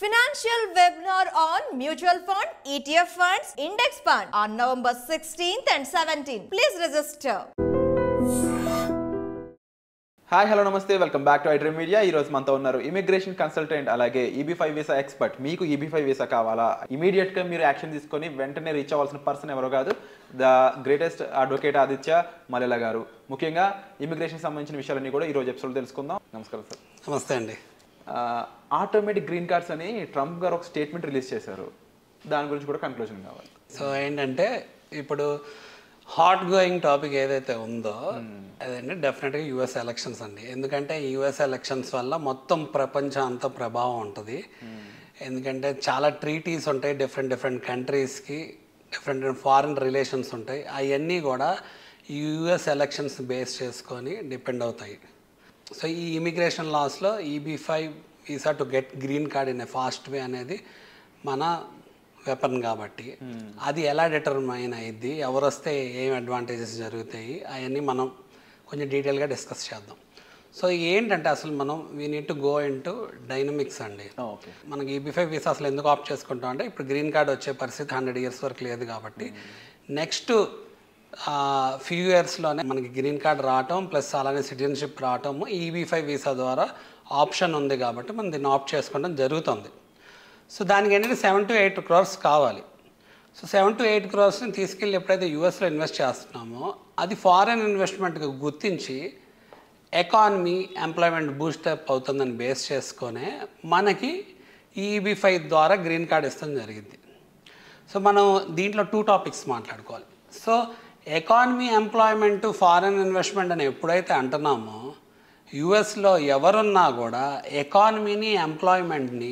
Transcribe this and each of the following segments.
Financial webinar on mutual fund, ETF funds, index fund on November 16th and 17th. Please register. Hi hello namaste welcome back to iDream media. ఈ రోజు మనతో ఉన్నారు immigration consultant అలాగే EB5 visa expert. మీకు EB5 visa కావాలా, ఇమీడియట్గా మీరు action తీసుకొని వెంటనే రీచ్ అవ్వాల్సిన పర్సన్ ఎవరో కాదు, ద గ్రేటెస్ట్ అడ్వకేట్ ఆదిత్య మల్లెల గారు. ముఖ్యంగా ఇమిగ్రేషన్ సంబంధించిన విషయాలన్నీ కూడా ఈ రోజు ఎపిసోడ్ తెలుసుకుందాం. నమస్కారం సార్. నమస్తే అండి. ఆటోమేటిక్ గ్రీన్ కార్డ్స్ అని ట్రంప్ గారు ఒక స్టేట్మెంట్ రిలీజ్ చేశారు. దాని గురించి కూడా కన్క్లూజన్ కావాలి. సో ఏంటంటే ఇప్పుడు హాట్ గోయింగ్ టాపిక్ ఏదైతే ఉందో అదండి డెఫినెట్గా యుఎస్ ఎలక్షన్స్ అండి. ఎందుకంటే యుఎస్ ఎలక్షన్స్ వల్ల మొత్తం ప్రపంచం అంతా ప్రభావం ఉంటుంది. ఎందుకంటే చాలా ట్రీటీస్ ఉంటాయి, డిఫరెంట్ కంట్రీస్కి డిఫరెంట్ ఫారిన్ రిలేషన్స్ ఉంటాయి. అవన్నీ కూడా యుఎస్ ఎలక్షన్స్ బేస్ చేసుకొని డిపెండ్ అవుతాయి. సో ఈ ఇమిగ్రేషన్ లాస్లో EB5 visa to get green card in a fast way అనేది మన వెపన్ కాబట్టి అది ఎలా డిటర్మైన్ అయ్యిద్ది, ఎవరు వస్తే ఏం అడ్వాంటేజెస్ జరుగుతాయి అవన్నీ మనం కొంచెం డీటెయిల్గా డిస్కస్ చేద్దాం. సో ఏంటంటే అసలు మనం we need to go in to dynamics అండి. మనకి EB5 వీసా అసలు ఎందుకు ఆప్ట్ చేసుకుంటాం అంటే ఇప్పుడు గ్రీన్ కార్డ్ వచ్చే పరిస్థితి 100 years వరకు లేదు కాబట్టి నెక్స్ట్ ఫ్యూ ఇయర్స్లోనే మనకి గ్రీన్ కార్డ్ రావటం ప్లస్ అలానే సిటిజన్షిప్ రావటము EB5 వీసా ద్వారా ఆప్షన్ ఉంది కాబట్టి మనం దీన్ని ఆప్ట్ చేసుకోవడం జరుగుతుంది. సో దానికి ఏంటంటే 7 to 8 crores కావాలి. సో 7 to 8 crores తీసుకెళ్ళి ఎప్పుడైతే యూఎస్లో ఇన్వెస్ట్ చేస్తున్నామో అది ఫారెన్ ఇన్వెస్ట్మెంట్గా గుర్తించి ఎకానమీ ఎంప్లాయ్మెంట్ బూస్టప్ అవుతుందని బేస్ చేసుకొనే మనకి EB5 ద్వారా గ్రీన్ కార్డ్ ఇస్తాం జరిగింది. సో మనం దీంట్లో 2 topics మాట్లాడుకోవాలి. So economy employment foreign investment అని ఎప్పుడైతే అంటున్నామో యుఎస్లో ఎవరున్నా కూడా ఎకానమీని ఎంప్లాయ్మెంట్ని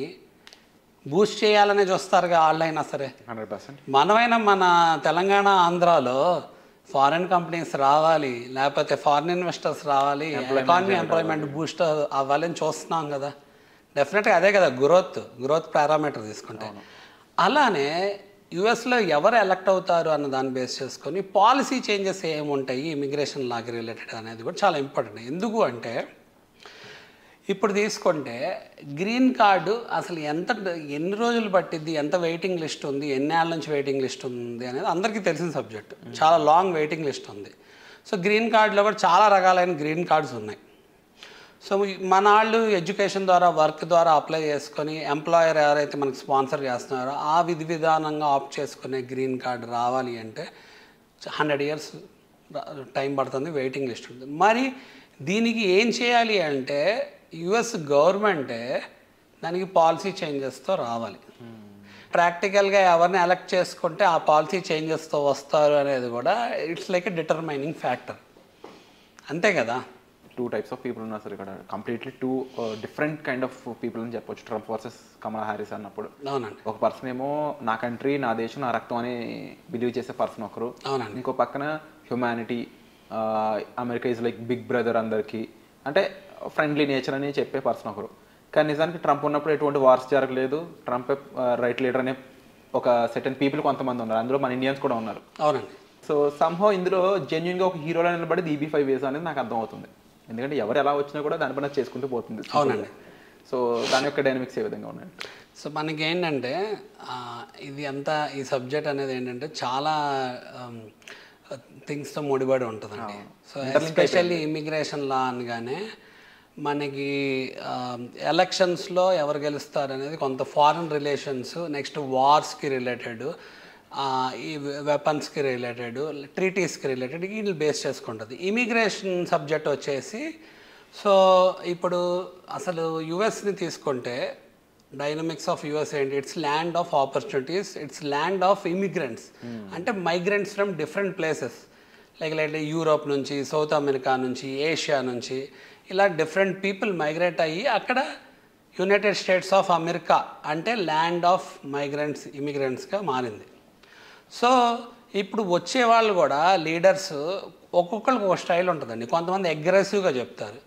బూస్ట్ చేయాలనే చూస్తారుగా వాళ్ళైనా సరే. 100%. మనమైనా మన తెలంగాణ ఆంధ్రాలో ఫారిన్ కంపెనీస్ రావాలి, లేకపోతే ఫారిన్ ఇన్వెస్టర్స్ రావాలి, ఎకానమీ ఎంప్లాయ్మెంట్ బూస్ట్ అవ్వాలని చూస్తున్నాం కదా. డెఫినెట్గా అదే కదా గ్రోత్ పారామీటర్ తీసుకుంటే. అలానే యుఎస్లో ఎవరు ఎలక్ట్ అవుతారు అన్న దాన్ని బేస్ చేసుకొని పాలసీ చేంజెస్ ఏముంటాయి ఇమిగ్రేషన్ లాకి రిలేటెడ్ అనేది కూడా చాలా ఇంపార్టెంట్. ఎందుకు అంటే ఇప్పుడు తీసుకుంటే గ్రీన్ కార్డు అసలు ఎన్ని రోజులు పట్టిద్ది, ఎంత వెయిటింగ్ లిస్ట్ ఉంది, ఎన్ని ఏళ్ళ నుంచి వెయిటింగ్ లిస్ట్ ఉంది అనేది అందరికీ తెలిసిన సబ్జెక్ట్. చాలా లాంగ్ వెయిటింగ్ లిస్ట్ ఉంది. సో గ్రీన్ కార్డులో కూడా చాలా రకాలైన గ్రీన్ కార్డ్స్ ఉన్నాయి. సో మన వాళ్ళు ఎడ్యుకేషన్ ద్వారా వర్క్ ద్వారా అప్లై చేసుకొని ఎంప్లాయర్ ఎవరైతే మనకు స్పాన్సర్ చేస్తున్నారో ఆ విధానంగా ఆప్ట్ చేసుకునే గ్రీన్ కార్డ్ రావాలి అంటే 100 years టైం పడుతుంది, వెయిటింగ్ లిస్ట్ ఉంటుంది. మరి దీనికి ఏం చేయాలి అంటే యుఎస్ గవర్నమెంటే దానికి పాలసీ చేంజెస్తో రావాలి. ప్రాక్టికల్గా ఎవరిని ఎలక్ట్ చేసుకుంటే ఆ పాలసీ చేంజెస్తో వస్తారు అనేది కూడా it's like a determining factor. అంతే కదా. 2 types of people ఉన్నారు సార్ ఇక్కడ. Completely 2 different kind of people అని చెప్పొచ్చు. ట్రంప్ వర్సెస్ కమలా హ్యారిస్ అన్నప్పుడు అవునండి ఒక పర్సన్ ఏమో నా కంట్రీ, నా దేశం, నా రక్తం అని బిలీవ్ చేసే పర్సన్ ఒకరు. అవునండి. ఇంకో పక్కన humanity, America is like big brother అందరికీ, అంటే ఫ్రెండ్లీ నేచర్ అని చెప్పే పర్సన్ ఒకరు. కానీ నిజానికి ట్రంప్ ఉన్నప్పుడు ఎటువంటి వార్స్ జరగలేదు. ట్రంప్ రైట్ లీడర్ అనే ఒక సెటన్ పీపుల్ కొంతమంది ఉన్నారు, అందులో మన ఇండియన్స్ కూడా ఉన్నారు. అవునండి. సో సమ్హౌ ఇందులో జెన్యున్గా ఒక హీరోలో నిలబడేది EB5 వీసా అనేది నాకు అర్థం అవుతుంది. ఎందుకంటే ఎవరు ఎలా వచ్చినా కూడా దాని పైన చేసుకుంటూ పోతుంది. అవునండి. సో దాని యొక్క డైనమిక్స్ ఏ విధంగా ఉన్నాయి. సో మనకి ఏంటంటే ఇది అంతా ఈ సబ్జెక్ట్ అనేది ఏంటంటే చాలా థింగ్స్తో ముడిపడి ఉంటుందండి. సో ఎస్పెషల్లీ ఇమిగ్రేషన్ లా అనగానే మనకి ఎలక్షన్స్లో ఎవరు గెలుస్తారు అనేది కొంత ఫారిన్ రిలేషన్స్, నెక్స్ట్ వార్స్కి రిలేటెడ్, ఈ వెపన్స్కి రిలేటెడ్, ట్రీటీస్కి రిలేటెడ్ వీళ్ళు బేస్ చేసుకుంటుంది. ఇమిగ్రేషన్ సబ్జెక్ట్ వచ్చేసి సో ఇప్పుడు అసలు యుఎస్ని తీసుకుంటే డైనమిక్స్ ఆఫ్ యుఎస్ ఏంటి, it's land of opportunities, it's land of immigrants. అంటే migrants from different places like Europe నుంచి, సౌత్ అమెరికా నుంచి, ఏషియా నుంచి ఇలా డిఫరెంట్ పీపుల్ మైగ్రేట్ అయ్యి అక్కడ యునైటెడ్ స్టేట్స్ ఆఫ్ అమెరికా అంటే ల్యాండ్ ఆఫ్ మైగ్రెంట్స్, ఇమిగ్రెంట్స్గా మారింది. సో ఇప్పుడు వచ్చేవాళ్ళు కూడా లీడర్స్ ఒక్కొక్కరికి ఒక స్టైల్ ఉంటుందండి. కొంతమంది అగ్రెసివ్గా చెప్తారు,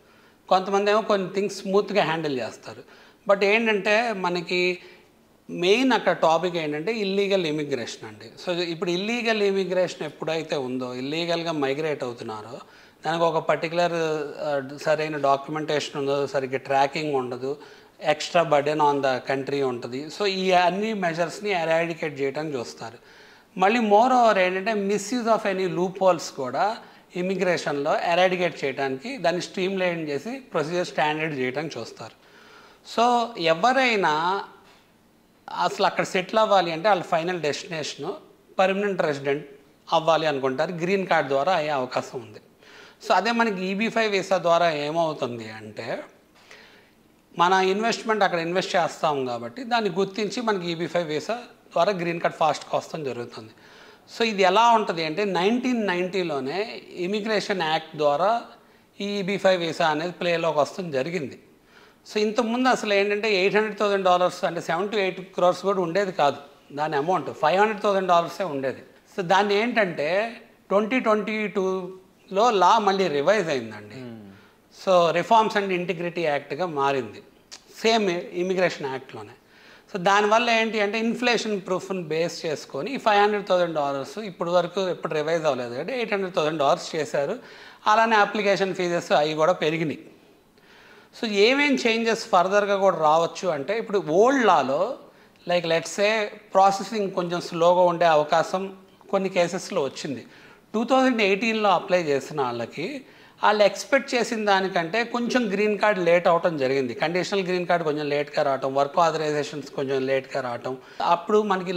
కొంతమంది ఏమో కొన్ని థింగ్స్ స్మూత్గా హ్యాండిల్ చేస్తారు. బట్ ఏంటంటే మనకి మెయిన్ అక్కడ టాపిక్ ఏంటంటే ఇల్లీగల్ ఇమిగ్రేషన్ అండి. సో ఇప్పుడు ఇల్లీగల్ ఇమిగ్రేషన్ ఎప్పుడైతే ఉందో, ఇల్లీగల్గా మైగ్రేట్ అవుతున్నారో దానికి ఒక పర్టికులర్ సరైన డాక్యుమెంటేషన్ ఉండదు, సరిగ్గా ట్రాకింగ్ ఉండదు, extra burden on the country ఉంటుంది. సో ఈ అన్ని మెజర్స్ని ఎరాడికేట్ చేయడానికి చూస్తారు. మళ్ళీ మోర్ ఓవర్ ఏంటంటే misuse of any loop holes కూడా ఇమిగ్రేషన్లో ఎరాడికేట్ చేయడానికి దాన్ని స్ట్రీమ్ లైన్ చేసి ప్రొసీజర్ స్టాండర్డ్ చేయడానికి చూస్తారు. సో ఎవరైనా అసలు అక్కడ సెటిల్ అవ్వాలి అంటే వాళ్ళ ఫైనల్ డెస్టినేషను పర్మనెంట్ రెసిడెంట్ అవ్వాలి అనుకుంటారు, గ్రీన్ కార్డ్ ద్వారా అయ్యే అవకాశం ఉంది. సో అదే మనకి EB-5 వీసా ద్వారా ఏమవుతుంది అంటే మన ఇన్వెస్ట్మెంట్ అక్కడ ఇన్వెస్ట్ చేస్తాం కాబట్టి దాన్ని గుర్తించి మనకి EB-5 వీసా ద్వారా గ్రీన్ కార్డ్ ఫాస్ట్గా వస్తాం జరుగుతుంది. సో ఇది ఎలా ఉంటుంది అంటే 1990లోనే ఇమిగ్రేషన్ యాక్ట్ ద్వారా ఈ EB-5 వీసా అనేది ప్లేలోకి వస్తుంది జరిగింది. సో ఇంతకుముందు అసలు ఏంటంటే $800,000 అంటే 7 to 8 crores కూడా ఉండేది కాదు, దాని అమౌంట్ $500,000 ఉండేది. సో దాన్ని ఏంటంటే 2022లో లా మళ్ళీ రివైజ్ అయిందండి. సో రిఫార్మ్స్ అండ్ ఇంటిగ్రిటీ యాక్ట్గా మారింది, సేమ్ ఇమిగ్రేషన్ యాక్ట్లోనే. సో దానివల్ల ఏంటి అంటే ఇన్ఫ్లేషన్ ప్రూఫ్ని బేస్ చేసుకొని $500,000 ఇప్పుడు వరకు ఎప్పుడు రివైజ్ అవ్వలేదు అంటే $800,000 చేశారు. అలానే అప్లికేషన్ ఫీజెస్ అవి కూడా పెరిగినాయి. సో ఏమేం చేంజెస్ ఫర్దర్గా కూడా రావచ్చు అంటే ఇప్పుడు ఓల్డ్ లాలో లైక్ లెట్సే ప్రాసెసింగ్ కొంచెం స్లోగా ఉండే అవకాశం కొన్ని కేసెస్లో వచ్చింది. 2018లో అప్లై చేసిన వాళ్ళకి వాళ్ళు ఎక్స్పెక్ట్ చేసిన దానికంటే కొంచెం గ్రీన్ కార్డ్ లేట్ అవటం జరిగింది. కండిషనల్ గ్రీన్ కార్డ్ కొంచెం లేట్గా రావటం, వర్క్ ఆథరైజేషన్స్ కొంచెం లేట్గా రావటం, అప్పుడు మనకి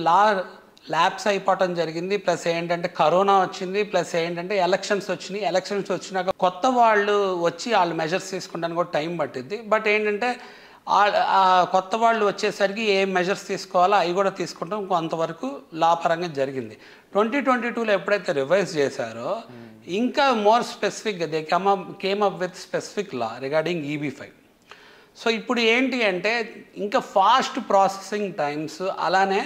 ల్యాబ్స్ అయిపోవటం జరిగింది. ప్లస్ ఏంటంటే కరోనా వచ్చింది, ప్లస్ ఏంటంటే ఎలక్షన్స్ వచ్చినాయి. ఎలక్షన్స్ వచ్చినాక కొత్త వాళ్ళు వచ్చి వాళ్ళు మెజర్స్ తీసుకుంటానికి కూడా టైం పట్టింది. బట్ ఏంటంటే కొత్త వాళ్ళు వచ్చేసరికి ఏ మెజర్స్ తీసుకోవాలో అవి కూడా తీసుకుంటాం కొంతవరకు లాపరంగా జరిగింది. 2022లో ఎప్పుడైతే రివైజ్ చేశారో ఇంకా మోర్ స్పెసిఫిక్గా they came up with specific law regarding EB-5. So ఇప్పుడు ఏంటి అంటే ఇంకా ఫాస్ట్ ప్రాసెసింగ్ టైమ్స్, అలానే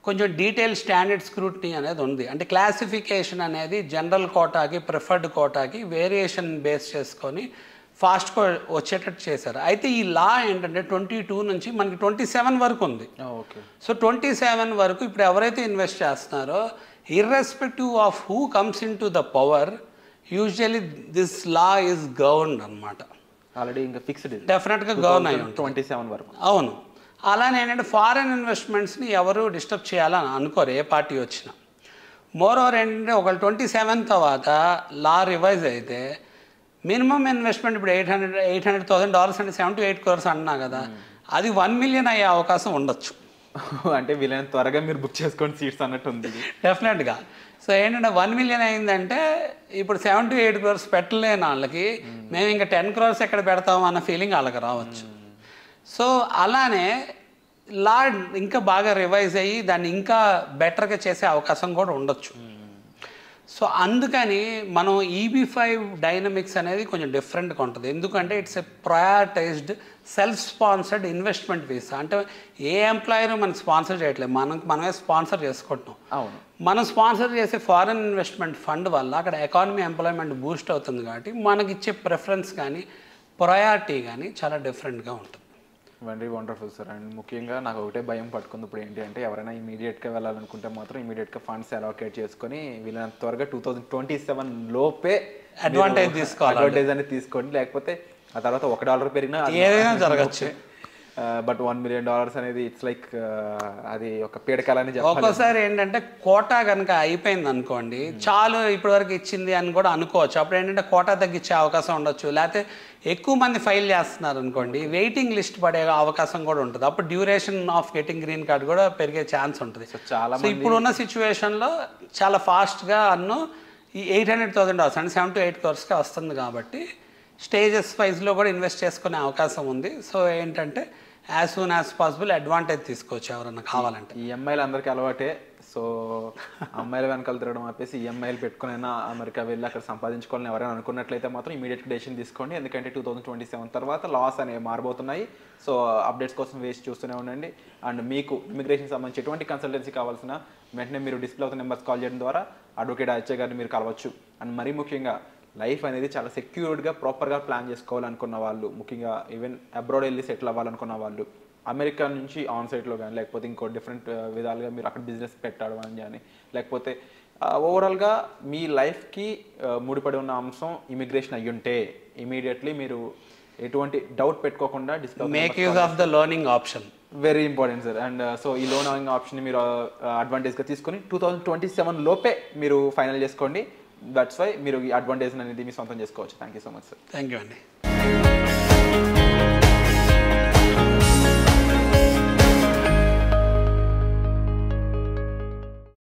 కొంచెం డీటెయిల్ స్టాండర్డ్ స్క్రూటినీ అనేది ఉంది. అంటే క్లాసిఫికేషన్ అనేది జనరల్ కోటాకి ప్రిఫర్డ్ కోటాకి వేరియేషన్ బేస్ చేసుకొని ఫాస్ట్గా వచ్చేటట్టు చేశారు. అయితే ఈ లా ఏంటంటే 22 నుంచి మనకి 27 వరకు ఉంది. సో 27 వరకు ఇప్పుడు ఎవరైతే ఇన్వెస్ట్ చేస్తున్నారో irrespective of who comes in to the power usually this law is governed అనమాట. ఆల్రెడీ ఇంకా ఫిక్స్డ్ డెఫినెట్గా గవర్న్ అయ్యి 27 వరకు. అవును. అలానే ఏంటంటే ఫారెన్ ఇన్వెస్ట్మెంట్స్ని ఎవరు డిస్టర్బ్ చేయాలని అనుకోరు ఏ పార్టీ వచ్చినా. మోర్ ఓవర్ ఏంటంటే ఒకళ్ళు 27 తర్వాత లా రివైజ్ అయితే మినిమం ఇన్వెస్ట్మెంట్ ఇప్పుడు $800,000 అంటే 7 to 8 crores అన్నా కదా, అది 1 million అయ్యే అవకాశం ఉండొచ్చు. అంటే వీళ్ళని త్వరగా మీరు బుక్ చేసుకోండి సీట్స్ అన్నట్టు ఉంది డెఫినెట్గా. సో ఏంటంటే 1 million అయిందంటే ఇప్పుడు 7 to 8 crores పెట్టలేని వాళ్ళకి మేము ఇంకా 10 crores ఎక్కడ పెడతాం అన్న ఫీలింగ్ వాళ్ళకి రావచ్చు. సో అలానే లా ఇంకా బాగా రివైజ్ అయ్యి దాన్ని ఇంకా బెటర్గా చేసే అవకాశం కూడా ఉండొచ్చు. సో అందుకని మనం EB-5 డైనమిక్స్ అనేది కొంచెం డిఫరెంట్గా ఉంటుంది. ఎందుకంటే it's a prioritised self sponsored investment visa. అంటే ఏ ఎంప్లాయర్ మనకు స్పాన్సర్ చేయట్లేదు, మనమే స్పాన్సర్ చేసుకుంటున్నాం. అవును. మనం స్పాన్సర్ చేసే ఫారెన్ ఇన్వెస్ట్మెంట్ ఫండ్ వల్ల అక్కడ ఎకానమీ ఎంప్లాయ్మెంట్ బూస్ట్ అవుతుంది కాబట్టి మనకి ఇచ్చే ప్రిఫరెన్స్ కానీ ప్రయారిటీ కానీ చాలా డిఫరెంట్గా ఉంటుంది. Very wonderful sir. అండ్ ముఖ్యంగా నాకు ఒకటే భయం పట్టుకుంది ఇప్పుడు ఏంటి అంటే ఎవరైనా ఇమీడియట్గా వెళ్ళాలనుకుంటే మాత్రం ఇమీడియట్గా ఫండ్స్ అలొకేట్ చేసుకొని వీళ్ళని త్వరగా 2027 లోపే అడ్వాంటేజ్ అనేది తీసుకోండి. లేకపోతే ఆ తర్వాత $1 పెరిగినా ఏదైనా జరగచ్చు. బట్ $1 million అనేది ఇట్స్ లైక్ అది ఒక పీడకాలని చెప్పాలి. ఒక్కోసారి ఏంటంటే కోటా కనుక అయిపోయింది అనుకోండి, చాలు ఇప్పటి వరకు ఇచ్చింది అని కూడా అనుకోవచ్చు. అప్పుడు ఏంటంటే కోటా తగ్గించే అవకాశం ఉండొచ్చు. లేకపోతే ఎక్కువ మంది ఫైల్ చేస్తున్నారు అనుకోండి, వెయిటింగ్ లిస్ట్ పడే అవకాశం కూడా ఉంటుంది. అప్పుడు duration of getting green card కూడా పెరిగే ఛాన్స్ ఉంటుంది. చాలా ఇప్పుడున్న సిచ్యువేషన్లో చాలా ఫాస్ట్గా ఈ $800,000 అంటే 7 to 8 crores వస్తుంది కాబట్టి స్టేజెస్ వైజ్లో కూడా ఇన్వెస్ట్ చేసుకునే అవకాశం ఉంది. సో ఏంటంటే as soon as possible advantage తీసుకోవచ్చు ఎవరన్నా కావాలంటే. ఈఎంఐలు అందరికీ అలవాటే. సో అమ్మాయిల వెనకాల తిరగడం ఆపేసి ఈఎంఐలు పెట్టుకునైనా అమెరికా వెళ్ళి అక్కడ సంపాదించుకోవాలని ఎవరైనా అనుకున్నట్లయితే మాత్రం ఇమీడియట్గా డెసిషన్ తీసుకోండి. ఎందుకంటే 2027 తర్వాత లాస్ అనేవి మారబోతున్నాయి. సో అప్డేట్స్ కోసం వేసి చూస్తూనే ఉండండి. అండ్ మీకు ఇమిగ్రేషన్ సంబంధించి ఎటువంటి కన్సల్టెన్సీ కావాల్సిన వెంటనే మీరు డిస్ప్లే అవుతున్న నెంబర్స్ కాల్ చేయడం ద్వారా అడ్వకేట్ అజయ్ గారిని మీరు కలవచ్చు. అండ్ మరీ ముఖ్యంగా లైఫ్ అనేది చాలా సెక్యూర్డ్గా ప్రాపర్గా ప్లాన్ చేసుకోవాలనుకున్న వాళ్ళు, ముఖ్యంగా ఈవెన్ అబ్రాడ్ వెళ్ళి సెటిల్ అవ్వాలనుకున్న వాళ్ళు, అమెరికా నుంచి ఆన్ సైట్లో కానీ లేకపోతే ఇంకో డిఫరెంట్ విధాలుగా మీరు అక్కడ బిజినెస్ పెట్టడం అని కానీ లేకపోతే ఓవరాల్గా మీ లైఫ్కి ముడిపడి ఉన్న అంశం ఇమిగ్రేషన్ అయ్యుంటే ఇమీడియట్లీ మీరు ఎటువంటి డౌట్ పెట్టుకోకుండా discount make use of the learning option. Very important sir. And so ఈ లోన్ అర్నింగ్ ఆప్షన్ మీరు అడ్వాంటేజ్గా తీసుకొని 2027 లోపే మీరు ఫైనల్ చేసుకోండి. దట్స్ వై మీరు ఈ అడ్వాంటేజ్ అనేది మీ సొంతం చేసుకోవచ్చు. Thank you so much sir. Thank you అండి.